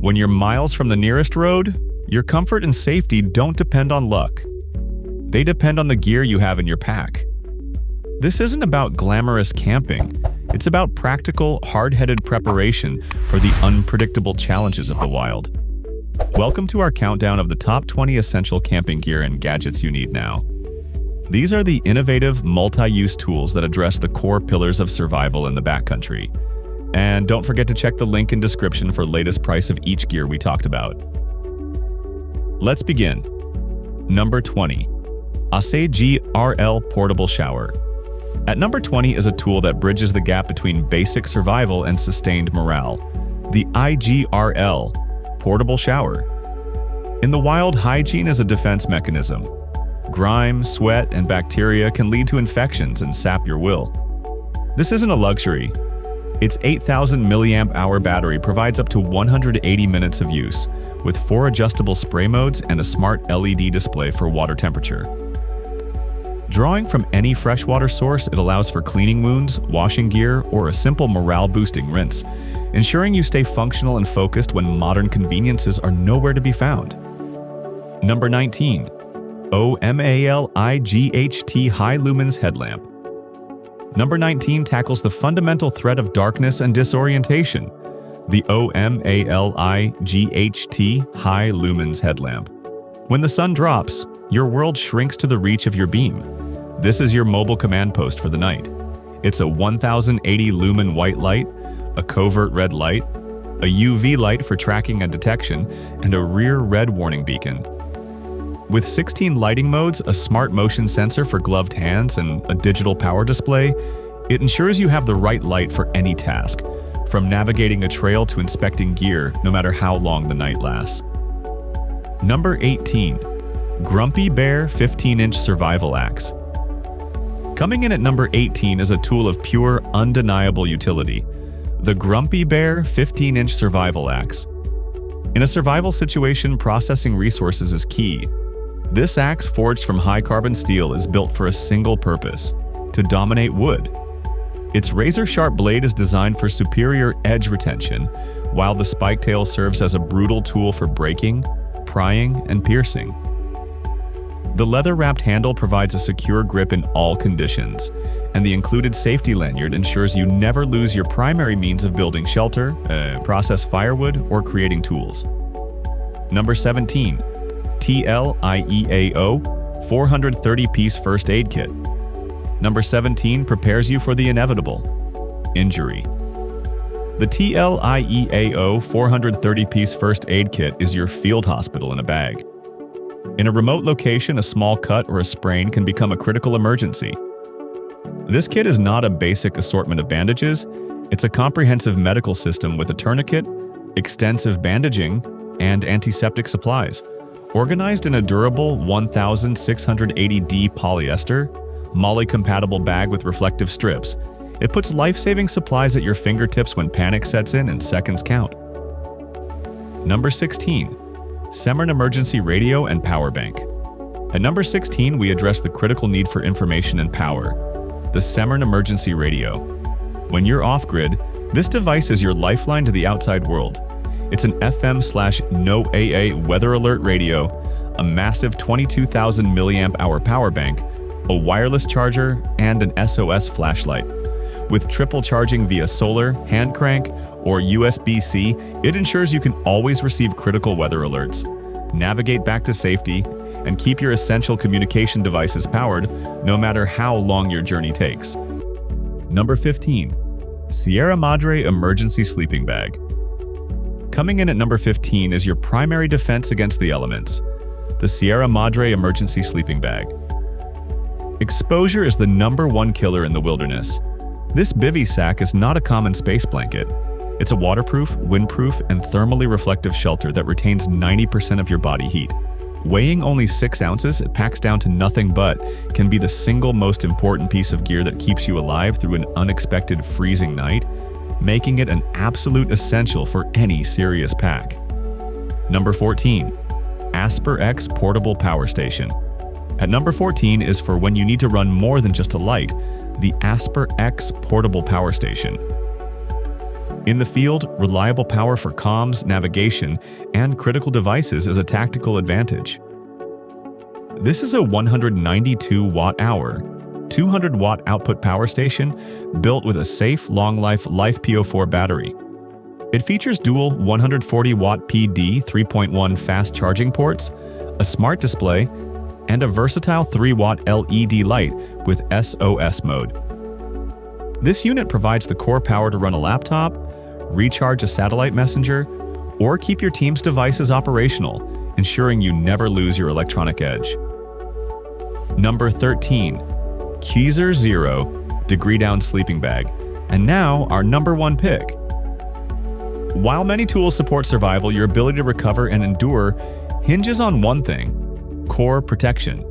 When you're miles from the nearest road, your comfort and safety don't depend on luck. They depend on the gear you have in your pack. This isn't about glamorous camping. It's about practical, hard-headed preparation for the unpredictable challenges of the wild. Welcome to our countdown of the top 20 essential camping gear and gadgets you need now. These are the innovative, multi-use tools that address the core pillars of survival in the backcountry. And don't forget to check the link in description for latest price of each gear we talked about. Let's begin. Number 20. IGRL Portable Shower. At number 20 is a tool that bridges the gap between basic survival and sustained morale. The IGRL Portable Shower. In the wild, hygiene is a defense mechanism. Grime, sweat, and bacteria can lead to infections and sap your will. This isn't a luxury. Its 8,000 mAh battery provides up to 180 minutes of use, with 4 adjustable spray modes and a smart LED display for water temperature. Drawing from any freshwater source, it allows for cleaning wounds, washing gear, or a simple morale-boosting rinse, ensuring you stay functional and focused when modern conveniences are nowhere to be found. Number 19. OMALIGHT High Lumens Headlamp. Number 19 tackles the fundamental threat of darkness and disorientation. The OMALIGHT High Lumens Headlamp. When the sun drops, your world shrinks to the reach of your beam. This is your mobile command post for the night. It's a 1080 lumen white light, a covert red light, a UV light for tracking and detection, and a rear red warning beacon. With 16 lighting modes, a smart motion sensor for gloved hands, and a digital power display, it ensures you have the right light for any task, from navigating a trail to inspecting gear, no matter how long the night lasts. Number 18. Grumpy Bear 15-inch Survival Axe. Coming in at number 18 is a tool of pure, undeniable utility. The Grumpy Bear 15-inch Survival Axe. In a survival situation, processing resources is key. This axe, forged from high-carbon steel, is built for a single purpose: to dominate wood. Its razor-sharp blade is designed for superior edge retention, while the spike tail serves as a brutal tool for breaking, prying, and piercing. The leather-wrapped handle provides a secure grip in all conditions, and the included safety lanyard ensures you never lose your primary means of building shelter, process firewood, or creating tools. Number 17. TLIEAO 430-piece First Aid Kit. Number 17 prepares you for the inevitable: injury. The TLIEAO 430-piece First Aid Kit is your field hospital in a bag. In a remote location, a small cut or a sprain can become a critical emergency. This kit is not a basic assortment of bandages. It's a comprehensive medical system with a tourniquet, extensive bandaging, and antiseptic supplies. Organized in a durable 1680D polyester, MOLLE-compatible bag with reflective strips, it puts life-saving supplies at your fingertips when panic sets in and seconds count. Number 16. Semmern Emergency Radio and Power Bank. At number 16, we address the critical need for information and power: the Semmern Emergency Radio. When you're off-grid, this device is your lifeline to the outside world. It's an FM/NOAA weather alert radio, a massive 22,000 mAh power bank, a wireless charger, and an SOS flashlight. With triple charging via solar, hand crank, or USB-C, it ensures you can always receive critical weather alerts, navigate back to safety, and keep your essential communication devices powered no matter how long your journey takes. Number 15. Sierra Madre Emergency Sleeping Bag. Coming in at number 15 is your primary defense against the elements: the Sierra Madre Emergency Sleeping Bag. Exposure is the #1 killer in the wilderness. This bivy sack is not a common space blanket. It's a waterproof, windproof, and thermally reflective shelter that retains 90% of your body heat. Weighing only 6 ounces, it packs down to nothing but can be the single most important piece of gear that keeps you alive through an unexpected freezing night, making it an absolute essential for any serious pack. Number 14. Asper X Portable Power Station. At number 14 is for when you need to run more than just a light: the Asper X Portable Power Station. In the field, reliable power for comms, navigation, and critical devices is a tactical advantage. This is a 192 watt-hour, 200-watt output power station built with a safe, long-life LiFePO4 battery. It features dual 140-watt PD 3.1 fast charging ports, a smart display, and a versatile 3-watt LED light with SOS mode. This unit provides the core power to run a laptop, recharge a satellite messenger, or keep your team's devices operational, ensuring you never lose your electronic edge. Number 13. Keyser Zero Degree Down Sleeping Bag, and now our number one pick. While many tools support survival, your ability to recover and endure hinges on one thing: core protection.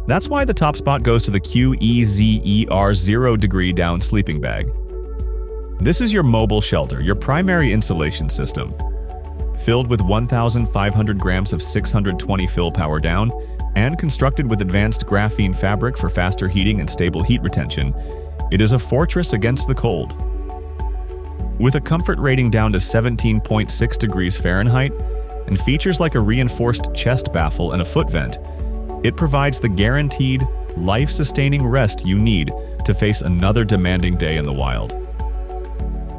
That's why the top spot goes to the QEZER 0 Degree Down Sleeping Bag. This is your mobile shelter, your primary insulation system. Filled with 1,500 grams of 620 fill power down, and constructed with advanced graphene fabric for faster heating and stable heat retention, it is a fortress against the cold. With a comfort rating down to 17.6 degrees Fahrenheit and features like a reinforced chest baffle and a foot vent, it provides the guaranteed, life-sustaining rest you need to face another demanding day in the wild.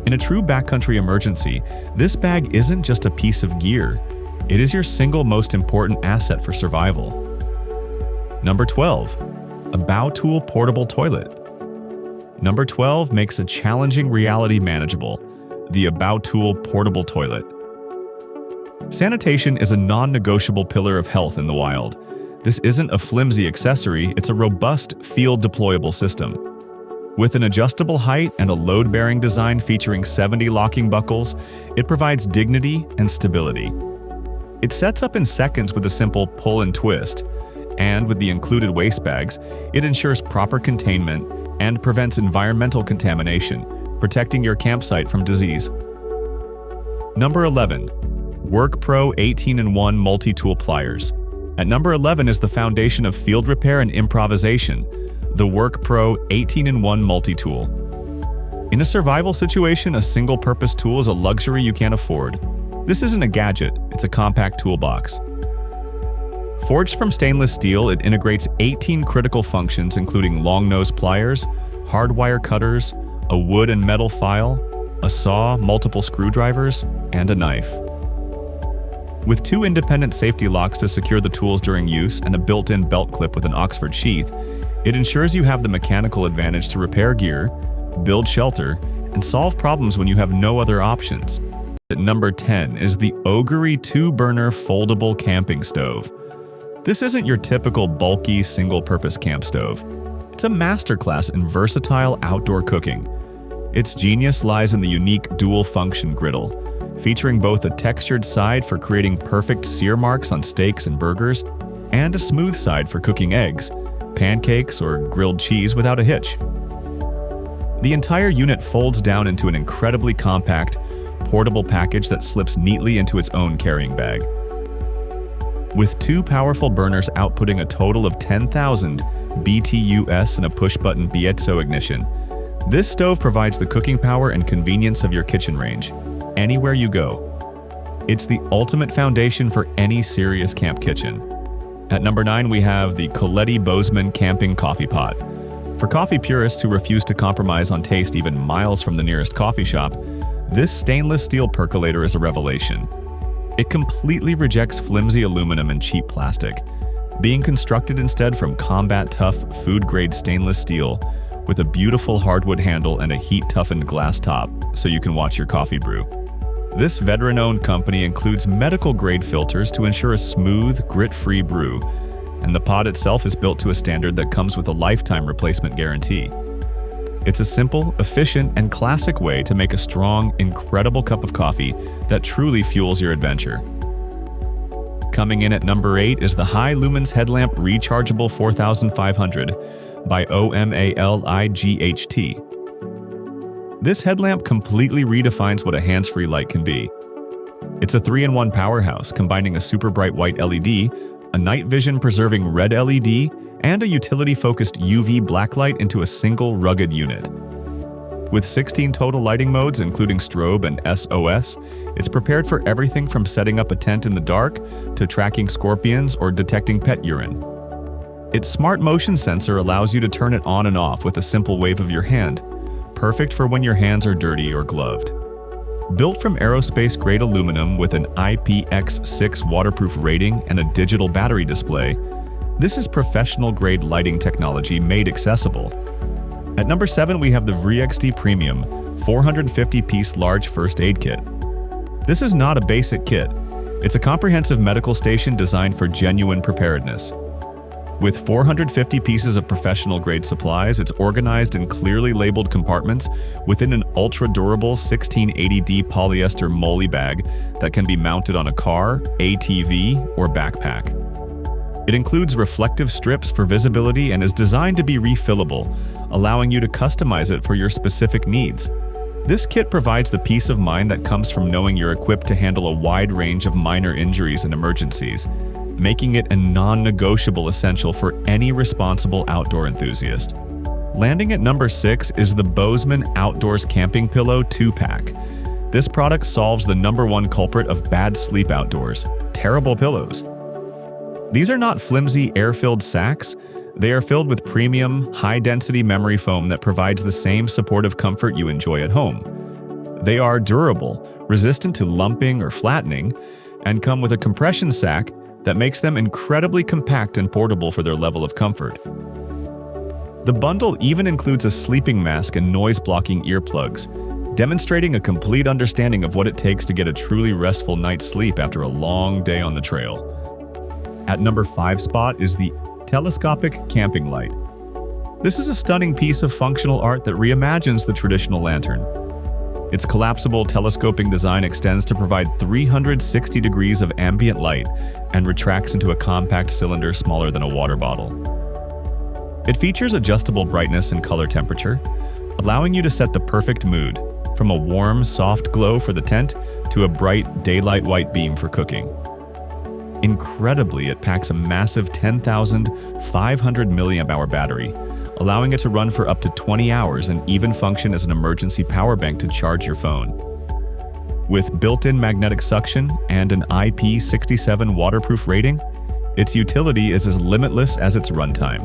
In a true backcountry emergency, this bag isn't just a piece of gear. It is your single most important asset for survival. Number 12. A Bowtool Portable Toilet. Number 12 makes a challenging reality manageable: the Bowtool Portable Toilet. Sanitation is a non-negotiable pillar of health in the wild. This isn't a flimsy accessory, it's a robust, field-deployable system. With an adjustable height and a load-bearing design featuring 70 locking buckles, it provides dignity and stability. It sets up in seconds with a simple pull and twist, and with the included waste bags, it ensures proper containment and prevents environmental contamination, protecting your campsite from disease. Number 11. WorkPro 18-in-1 Multi-Tool Pliers. At number 11 is the foundation of field repair and improvisation, the WorkPro 18-in-1 Multi-Tool. In a survival situation, a single-purpose tool is a luxury you can't afford. This isn't a gadget, it's a compact toolbox. Forged from stainless steel, it integrates 18 critical functions including long-nose pliers, hardwire cutters, a wood and metal file, a saw, multiple screwdrivers, and a knife. With 2 independent safety locks to secure the tools during use and a built-in belt clip with an Oxford sheath, it ensures you have the mechanical advantage to repair gear, build shelter, and solve problems when you have no other options. At number 10 is the Ogre 2-burner foldable camping stove. This isn't your typical bulky single-purpose camp stove. It's a masterclass in versatile outdoor cooking. Its genius lies in the unique dual-function griddle, featuring both a textured side for creating perfect sear marks on steaks and burgers, and a smooth side for cooking eggs, pancakes, or grilled cheese without a hitch. The entire unit folds down into an incredibly compact, portable package that slips neatly into its own carrying bag. With 2 powerful burners outputting a total of 10,000 BTUs and a push-button piezo ignition, this stove provides the cooking power and convenience of your kitchen range, anywhere you go. It's the ultimate foundation for any serious camp kitchen. At number 9, we have the Coletti Bozeman Camping Coffee Pot. For coffee purists who refuse to compromise on taste even miles from the nearest coffee shop, this stainless steel percolator is a revelation. It completely rejects flimsy aluminum and cheap plastic, being constructed instead from combat-tough, food-grade stainless steel with a beautiful hardwood handle and a heat-toughened glass top so you can watch your coffee brew. This veteran-owned company includes medical-grade filters to ensure a smooth, grit-free brew, and the pot itself is built to a standard that comes with a lifetime replacement guarantee. It's a simple, efficient, and classic way to make a strong, incredible cup of coffee that truly fuels your adventure. Coming in at number 8 is the High Lumens Headlamp Rechargeable 4500 by OMALIGHT. This headlamp completely redefines what a hands-free light can be. It's a 3-in-1 powerhouse, combining a super bright white LED, a night vision preserving red LED, and a utility-focused UV blacklight into a single rugged unit. With 16 total lighting modes, including strobe and SOS, it's prepared for everything from setting up a tent in the dark to tracking scorpions or detecting pet urine. Its smart motion sensor allows you to turn it on and off with a simple wave of your hand, perfect for when your hands are dirty or gloved. Built from aerospace-grade aluminum with an IPX6 waterproof rating and a digital battery display, this is professional-grade lighting technology made accessible. At number 7, we have the VRXD Premium 450-piece large first aid kit. This is not a basic kit. It's a comprehensive medical station designed for genuine preparedness. With 450 pieces of professional-grade supplies, it's organized in clearly labeled compartments within an ultra-durable 1680D polyester MOLLE bag that can be mounted on a car, ATV, or backpack. It includes reflective strips for visibility and is designed to be refillable, allowing you to customize it for your specific needs. This kit provides the peace of mind that comes from knowing you're equipped to handle a wide range of minor injuries and emergencies, making it a non-negotiable essential for any responsible outdoor enthusiast. Landing at number 6 is the Bozeman Outdoors Camping Pillow 2-pack. This product solves the #1 culprit of bad sleep outdoors: terrible pillows. These are not flimsy, air-filled sacks. They are filled with premium, high-density memory foam that provides the same supportive comfort you enjoy at home. They are durable, resistant to lumping or flattening, and come with a compression sack that makes them incredibly compact and portable for their level of comfort. The bundle even includes a sleeping mask and noise-blocking earplugs, demonstrating a complete understanding of what it takes to get a truly restful night's sleep after a long day on the trail. At number 5 spot is the Telescopic Camping Light. This is a stunning piece of functional art that reimagines the traditional lantern. Its collapsible telescoping design extends to provide 360 degrees of ambient light and retracts into a compact cylinder smaller than a water bottle. It features adjustable brightness and color temperature, allowing you to set the perfect mood, from a warm, soft glow for the tent to a bright, daylight white beam for cooking. Incredibly, it packs a massive 10,500 mAh battery, allowing it to run for up to 20 hours and even function as an emergency power bank to charge your phone. With built-in magnetic suction and an IP67 waterproof rating, its utility is as limitless as its runtime.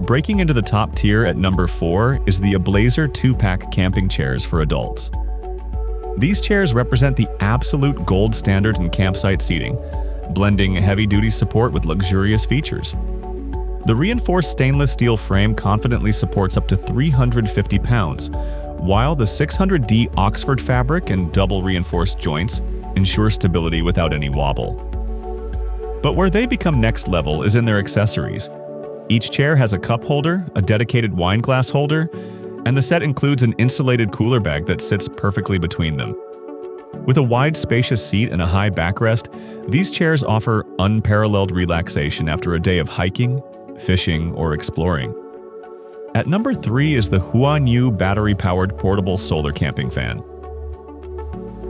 Breaking into the top tier at number 4 is the Ablazer 2-pack camping chairs for adults. These chairs represent the absolute gold standard in campsite seating, blending heavy-duty support with luxurious features. The reinforced stainless steel frame confidently supports up to 350 pounds, while the 600D Oxford fabric and double reinforced joints ensure stability without any wobble. But where they become next level is in their accessories. Each chair has a cup holder, a dedicated wine glass holder, and the set includes an insulated cooler bag that sits perfectly between them. With a wide, spacious seat and a high backrest, these chairs offer unparalleled relaxation after a day of hiking, fishing, or exploring. At number 3 is the Huanyu battery-powered portable solar camping fan.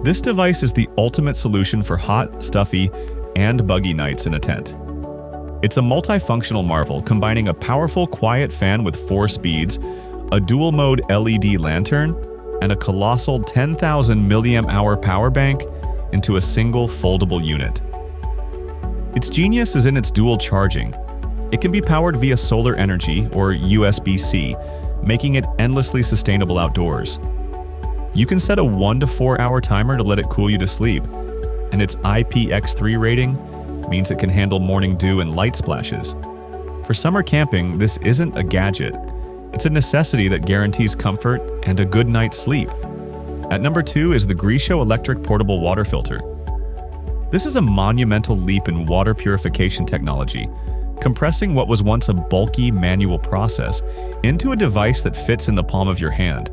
This device is the ultimate solution for hot, stuffy, and buggy nights in a tent. It's a multifunctional marvel, combining a powerful, quiet fan with 4 speeds, a dual-mode LED lantern, and a colossal 10,000 mAh power bank into a single foldable unit. Its genius is in its dual charging. It can be powered via solar energy or USB-C, making it endlessly sustainable outdoors. You can set a 1 to 4 hour timer to let it cool you to sleep, and its IPX3 rating means it can handle morning dew and light splashes. For summer camping, this isn't a gadget. It's a necessity that guarantees comfort and a good night's sleep. At number 2 is the Grishot electric portable water filter. This is a monumental leap in water purification technology, compressing what was once a bulky manual process into a device that fits in the palm of your hand.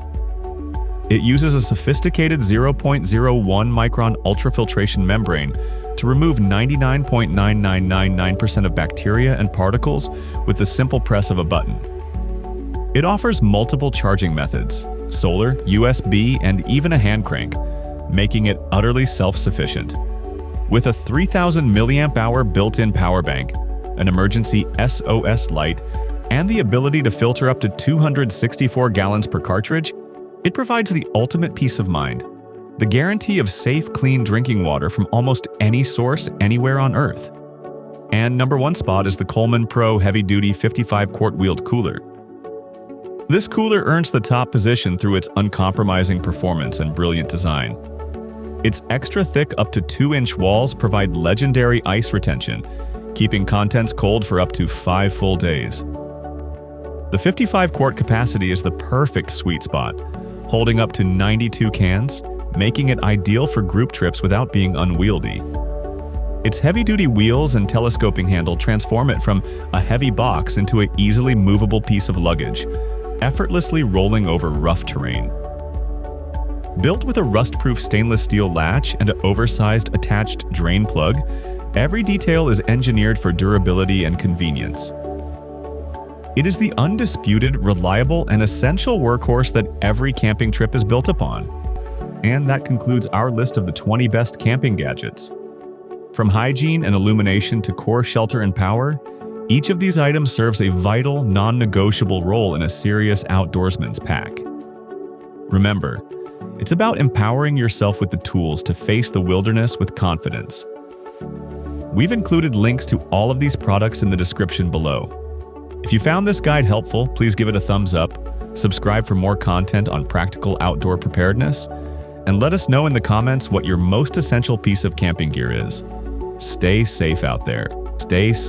It uses a sophisticated 0.01 micron ultrafiltration membrane to remove 99.9999% of bacteria and particles with the simple press of a button. It offers multiple charging methods: solar, USB, and even a hand crank, making it utterly self-sufficient. With a 3,000 mAh built-in power bank, an emergency SOS light, and the ability to filter up to 264 gallons per cartridge, It provides the ultimate peace of mind, the guarantee of safe, clean drinking water from almost any source anywhere on Earth. And number 1 spot is the Coleman Pro Heavy-Duty 55-quart wheeled cooler. This cooler earns the top position through its uncompromising performance and brilliant design. Its extra thick up to 2-inch walls provide legendary ice retention, keeping contents cold for up to 5 full days. The 55-quart capacity is the perfect sweet spot, holding up to 92 cans, making it ideal for group trips without being unwieldy. Its heavy-duty wheels and telescoping handle transform it from a heavy box into an easily movable piece of luggage, effortlessly rolling over rough terrain. Built with a rust-proof stainless steel latch and an oversized attached drain plug, every detail is engineered for durability and convenience. It is the undisputed, reliable, and essential workhorse that every camping trip is built upon. And that concludes our list of the 20 best camping gadgets. From hygiene and illumination to core shelter and power, each of these items serves a vital, non-negotiable role in a serious outdoorsman's pack. Remember, it's about empowering yourself with the tools to face the wilderness with confidence. We've included links to all of these products in the description below. If you found this guide helpful, please give it a thumbs up, subscribe for more content on practical outdoor preparedness, and let us know in the comments what your most essential piece of camping gear is. Stay safe out there. Stay safe.